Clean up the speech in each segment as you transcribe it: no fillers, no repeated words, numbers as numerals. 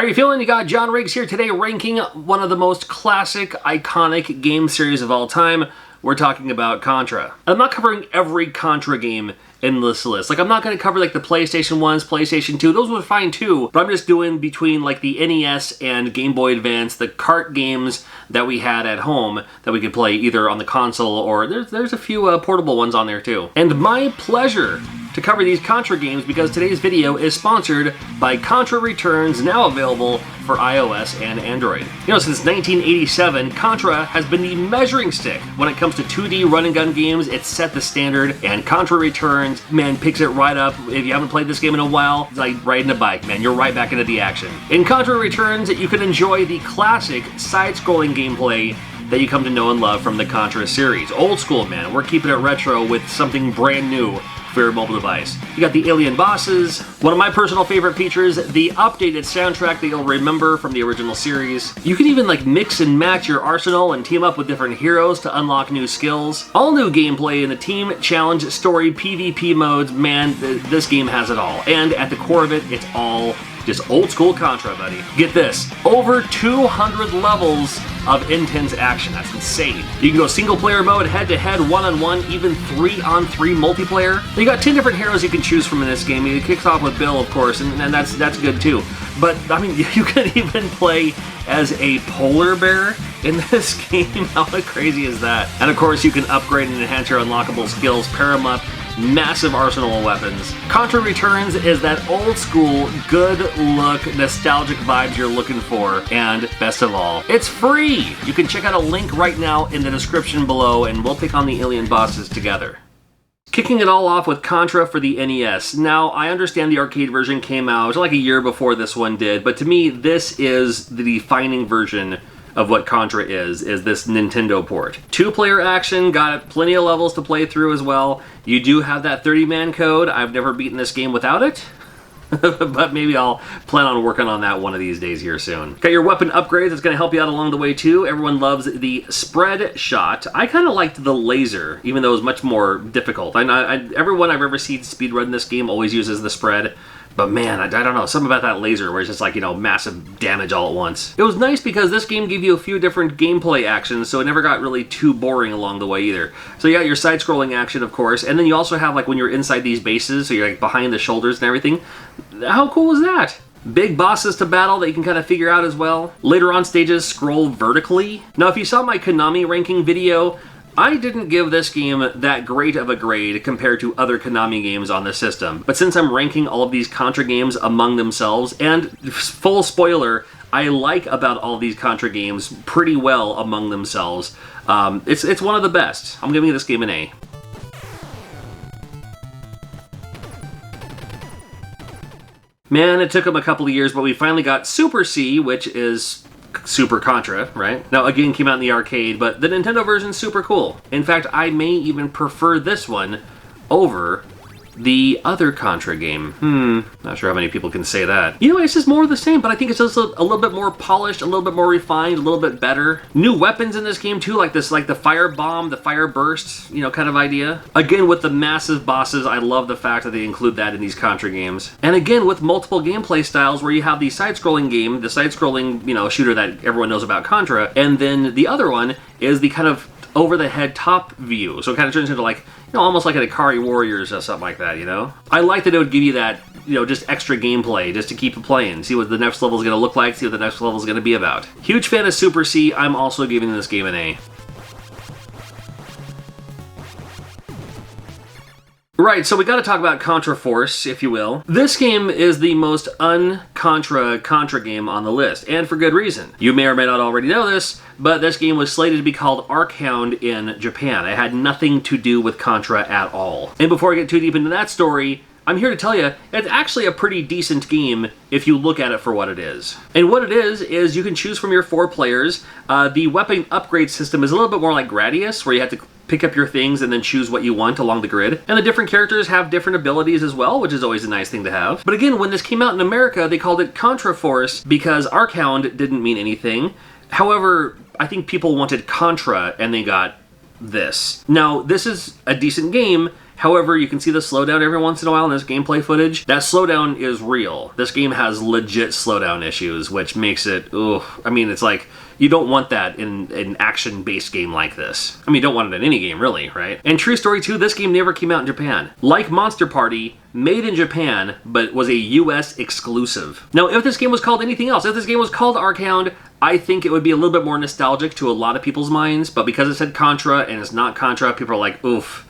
How you feeling? You got John Riggs here today ranking one of the most classic, iconic game series of all time. We're talking about Contra. I'm not covering every Contra game in this list. Like, I'm not going to cover like the PlayStation 1s, PlayStation 2. Those were fine too, but I'm just doing between like the NES and Game Boy Advance, the kart games that we had at home that we could play either on the console or there's a few portable ones on there too. And my pleasure to cover these Contra games because today's video is sponsored by Contra Returns, now available for iOS and Android. You know, since 1987, Contra has been the measuring stick when it comes to 2D run-and-gun games. It's set the standard, and Contra Returns, man, picks it right up. If you haven't played this game in a while, it's like riding a bike, man. You're right back into the action. In Contra Returns, you can enjoy the classic side-scrolling gameplay that you come to know and love from the Contra series. Old school, man. We're keeping it retro with something brand new for your mobile device. You got the alien bosses. One of my personal favorite features, the updated soundtrack that you'll remember from the original series. You can even like mix and match your arsenal and team up with different heroes to unlock new skills. All new gameplay in the team, challenge, story, PvP modes. Man, this game has it all. And at the core of it, it's all just old school Contra, buddy. Get this, over 200 levels of intense action. That's insane. You can go single player mode, head to head, one-on-one, even 3-on-3 multiplayer. You got 10 different heroes you can choose from in this game. It kicks off with Bill, of course, and that's good too. But I mean, you can even play as a polar bear in this game. How crazy is that? And of course, you can upgrade and enhance your unlockable skills, pair them up. Massive arsenal of weapons. Contra Returns is that old school, good look, nostalgic vibes you're looking for, and best of all, it's free! You can check out a link right now in the description below, and we'll take on the alien bosses together. Kicking it all off with Contra for the NES. Now, I understand the arcade version came out like a year before this one did, but to me, this is the defining version of what Contra is this Nintendo port. 2-player action, got plenty of levels to play through as well. You do have that 30-man code. I've never beaten this game without it, but maybe I'll plan on working on that one of these days here soon. Got your weapon upgrades, it's gonna help you out along the way too. Everyone loves the spread shot. I kind of liked the laser, even though it was much more difficult. Everyone I've ever seen speedrun this game always uses the spread. But man, I don't know, something about that laser where it's just like, you know, massive damage all at once. It was nice because this game gave you a few different gameplay actions, so it never got really too boring along the way either. So you got your side-scrolling action, of course, and then you also have, like, when you're inside these bases, so you're, like, behind the shoulders and everything. How cool is that? Big bosses to battle that you can kind of figure out as well. Later on stages scroll vertically. Now, if you saw my Konami ranking video, I didn't give this game that great of a grade compared to other Konami games on the system, but since I'm ranking all of these Contra games among themselves, and full spoiler, I like about all these Contra games pretty well among themselves, it's one of the best. I'm giving this game an A. Man, it took them a couple of years, but we finally got Super C, which is Super Contra, right? Now, again, came out in the arcade, but the Nintendo version's super cool. In fact, I may even prefer this one over the other Contra game. Not sure how many people can say that. You know, it's just more of the same, but I think it's just a little bit more polished, a little bit more refined, a little bit better. New weapons in this game too, like this, like the fire bomb, the fire burst, you know, kind of idea. Again, with the massive bosses, I love the fact that they include that in these Contra games. And again, with multiple gameplay styles where you have the side-scrolling game, the side-scrolling, you know, shooter that everyone knows about Contra, and then the other one is the kind of over-the-head top view. So it kind of turns into like, you know, almost like an Ikari Warriors or something like that, you know? I like that it would give you that, you know, just extra gameplay just to keep it playing, see what the next level is going to look like, see what the next level is going to be about. Huge fan of Super C. I'm also giving this game an A. Right, so we got to talk about Contra Force, if you will. This game is the most un-Contra game on the list, and for good reason. You may or may not already know this, but this game was slated to be called Archound in Japan. It had nothing to do with Contra at all. And before I get too deep into that story, I'm here to tell you, it's actually a pretty decent game if you look at it for what it is. And what it is you can choose from your 4 players. The weapon upgrade system is a little bit more like Gradius, where you have to pick up your things and then choose what you want along the grid. And the different characters have different abilities as well, which is always a nice thing to have. But again, when this came out in America, they called it Contra Force because Archound didn't mean anything. However, I think people wanted Contra and they got this. Now, this is a decent game. However, you can see the slowdown every once in a while in this gameplay footage. That slowdown is real. This game has legit slowdown issues, which makes it, I mean, it's like, you don't want that in an action-based game like this. I mean, you don't want it in any game, really, right? And true story too, this game never came out in Japan. Like Monster Party, made in Japan, but was a US exclusive. Now, if this game was called anything else, if this game was called Arkhound, I think it would be a little bit more nostalgic to a lot of people's minds, but because it said Contra and it's not Contra, people are like, oof,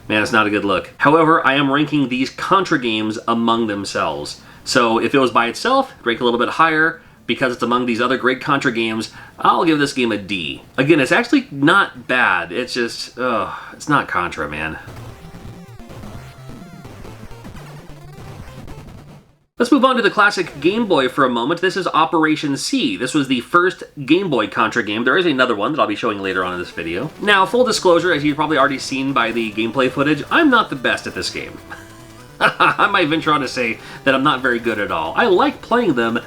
man, it's not a good look. However, I am ranking these Contra games among themselves. So if it was by itself, it'd rank a little bit higher. Because it's among these other great Contra games, I'll give this game a D. Again, it's actually not bad. It's just, it's not Contra, man. Let's move on to the classic Game Boy for a moment. This is Operation C. This was the first Game Boy Contra game. There is another one that I'll be showing later on in this video. Now, full disclosure, as you've probably already seen by the gameplay footage, I'm not the best at this game. I might venture on to say that I'm not very good at all. I like playing them,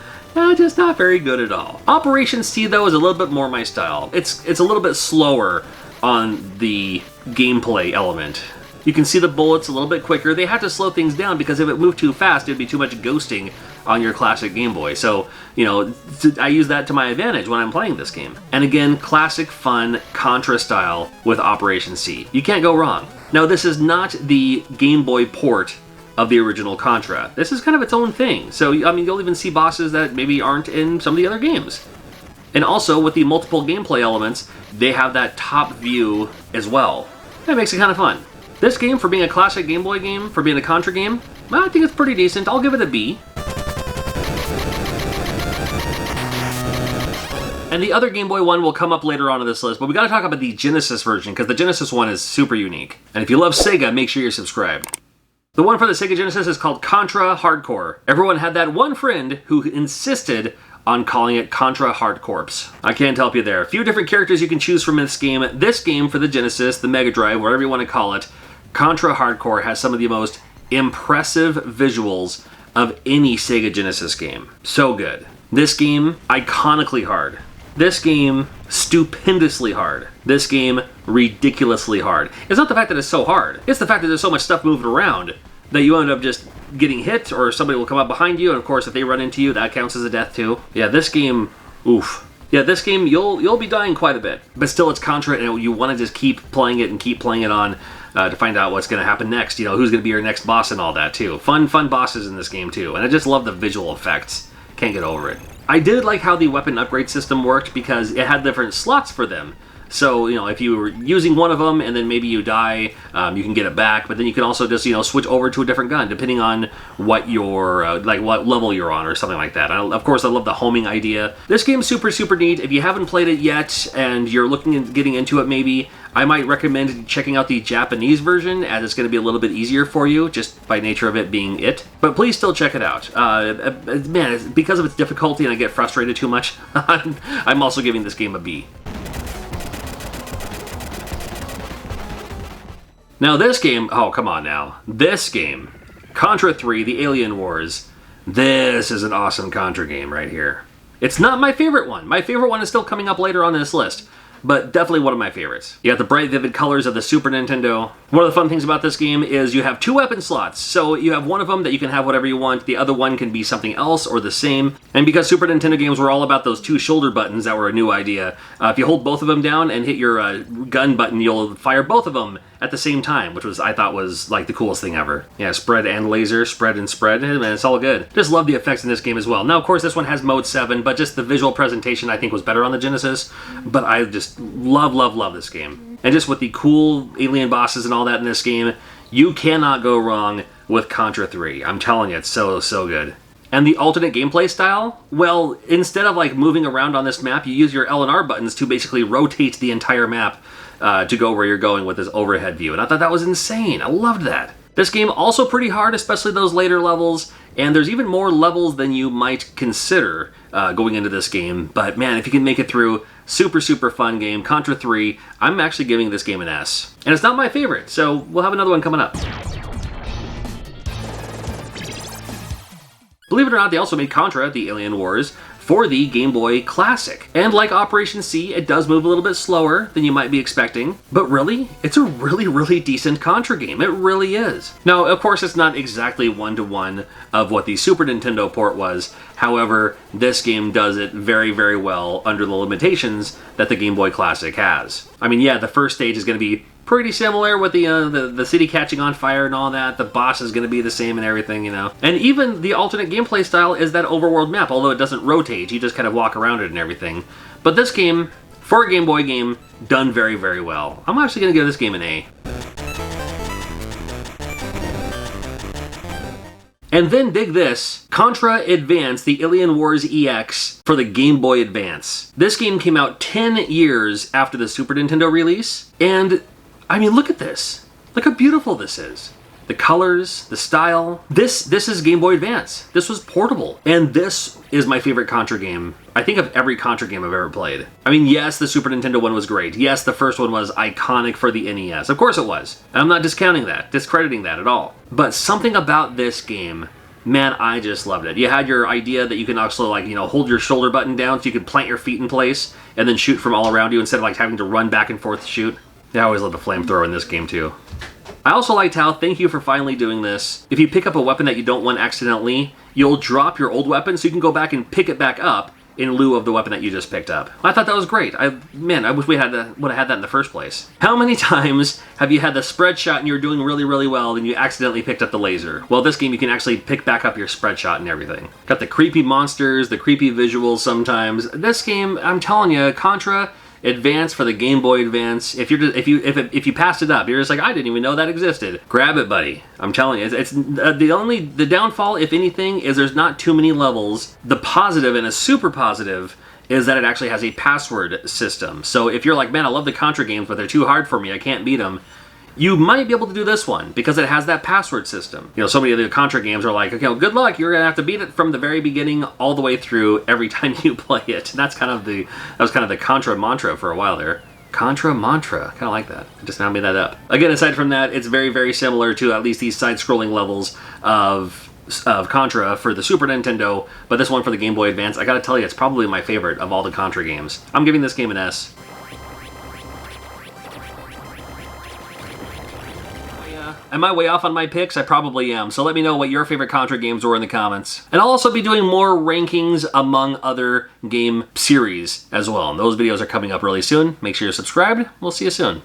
just not very good at all. Operation C, though, is a little bit more my style. It's a little bit slower on the gameplay element. You can see the bullets a little bit quicker. They have to slow things down because if it moved too fast, it'd be too much ghosting on your classic Game Boy. So, you know, I use that to my advantage when I'm playing this game. And again, classic fun Contra style with Operation C. You can't go wrong. Now, this is not the Game Boy port of the original Contra. This is kind of its own thing. So, I mean, you'll even see bosses that maybe aren't in some of the other games. And also, with the multiple gameplay elements, they have that top view as well. That makes it kind of fun. This game, for being a classic Game Boy game, for being a Contra game, well, I think it's pretty decent. I'll give it a B. And the other Game Boy one will come up later on in this list, but we gotta talk about the Genesis version, because the Genesis one is super unique. And if you love Sega, make sure you're subscribed. The one for the Sega Genesis is called Contra Hardcore. Everyone had that one friend who insisted on calling it Contra Hardcorps. I can't help you there. A few different characters you can choose from in this game. This game for the Genesis, the Mega Drive, whatever you want to call it, Contra Hardcore has some of the most impressive visuals of any Sega Genesis game. So good. This game, iconically hard. This game, stupendously hard. This game, ridiculously hard. It's not the fact that it's so hard. It's the fact that there's so much stuff moving around that you end up just getting hit, or somebody will come up behind you, and of course if they run into you, that counts as a death too. Yeah, this game, oof. Yeah, this game, you'll be dying quite a bit. But still, it's Contra, and you want to just keep playing it and keep playing it on to find out what's going to happen next. You know, who's going to be your next boss and all that too. Fun bosses in this game too. And I just love the visual effects. Can't get over it. I did like how the weapon upgrade system worked because it had different slots for them. So, you know, if you were using one of them and then maybe you die, you can get it back. But then you can also just, you know, switch over to a different gun depending on what your, like what level you're on or something like that. Of course, I love the homing idea. This game's super, super neat. If you haven't played it yet and you're looking at getting into it maybe, I might recommend checking out the Japanese version as it's going to be a little bit easier for you just by nature of it being it. But please still check it out. Man, because of its difficulty and I get frustrated too much, I'm also giving this game a B. Now this game, oh come on now, this game, Contra 3, The Alien Wars, this is an awesome Contra game right here. It's not my favorite one. My favorite one is still coming up later on in this list, but definitely one of my favorites. You got the bright, vivid colors of the Super Nintendo. One of the fun things about this game is you have two weapon slots. So you have one of them that you can have whatever you want. The other one can be something else or the same. And because Super Nintendo games were all about those two shoulder buttons that were a new idea, if you hold both of them down and hit your gun button, you'll fire both of them at the same time, which I thought was like the coolest thing ever. Yeah, spread and laser, spread and spread, man, it's all good. Just love the effects in this game as well. Now, of course, this one has mode 7, but just the visual presentation I think was better on the Genesis, but I just love this game. And just with the cool alien bosses and all that in this game, you cannot go wrong with Contra 3. I'm telling you, it's so good. And the alternate gameplay style? Well, instead of like moving around on this map, you use your L and R buttons to basically rotate the entire map to go where you're going with this overhead view. And I thought that was insane. I loved that. This game also pretty hard, especially those later levels, and there's even more levels than you might consider going into this game. But man, if you can make it through, super fun game. Contra 3, I'm actually giving this game an S. And it's not my favorite, so we'll have another one coming up. Believe it or not, they also made Contra, The Alien Wars, for the Game Boy Classic. And like Operation C, it does move a little bit slower than you might be expecting, but really, it's a really decent Contra game. It really is. Now, of course, it's not exactly one-to-one of what the Super Nintendo port was. However, this game does it very well under the limitations that the Game Boy Classic has. I mean, yeah, the first stage is going to be pretty similar with the city catching on fire and all that. The boss is going to be the same and everything, you know. And even the alternate gameplay style is that overworld map, although it doesn't rotate. You just kind of walk around it and everything. But this game, for a Game Boy game, done very well. I'm actually going to give this game an A. And then dig this, Contra Advance, the Alien Wars EX for the Game Boy Advance. This game came out 10 years after the Super Nintendo release, and I mean, look at this. Look how beautiful this is. The colors, the style. This is Game Boy Advance. This was portable. And this is my favorite Contra game. I think of every Contra game I've ever played. I mean, yes, the Super Nintendo one was great. Yes, the first one was iconic for the NES. Of course it was. And I'm not discounting that, discrediting that at all. But something about this game, man, I just loved it. You had your idea that you can also, like, you know, hold your shoulder button down so you could plant your feet in place and then shoot from all around you instead of like having to run back and forth to shoot. Yeah, I always love the flamethrower in this game too. I also liked how, thank you for finally doing this, if you pick up a weapon that you don't want accidentally, you'll drop your old weapon so you can go back and pick it back up in lieu of the weapon that you just picked up. I thought that was great. Man, I wish we would have had that in the first place. How many times have you had the spread shot and you were doing really well and you accidentally picked up the laser? Well, this game you can actually pick back up your spread shot and everything. Got the creepy monsters, the creepy visuals sometimes. This game, I'm telling you, Contra Advance for the Game Boy Advance. If you passed it up, you're just like, I didn't even know that existed. Grab it, buddy. I'm telling you, it's the downfall, if anything, is there's not too many levels. The positive, and a super positive, is that it actually has a password system. So if you're like, man, I love the Contra games, but they're too hard for me, I can't beat them, you might be able to do this one because it has that password system. You know, so many of the Contra games are like, okay, well, good luck. You're gonna have to beat it from the very beginning all the way through every time you play it. And that was kind of the Contra mantra for a while there. Contra mantra, kind of like that. I just now made that up. Again, aside from that, it's very similar to at least these side-scrolling levels of Contra for the Super Nintendo, but this one for the Game Boy Advance, I gotta tell you, it's probably my favorite of all the Contra games. I'm giving this game an S. Am I way off on my picks? I probably am, so let me know what your favorite Contra games were in the comments. And I'll also be doing more rankings among other game series as well, and those videos are coming up really soon. Make sure you're subscribed. We'll see you soon.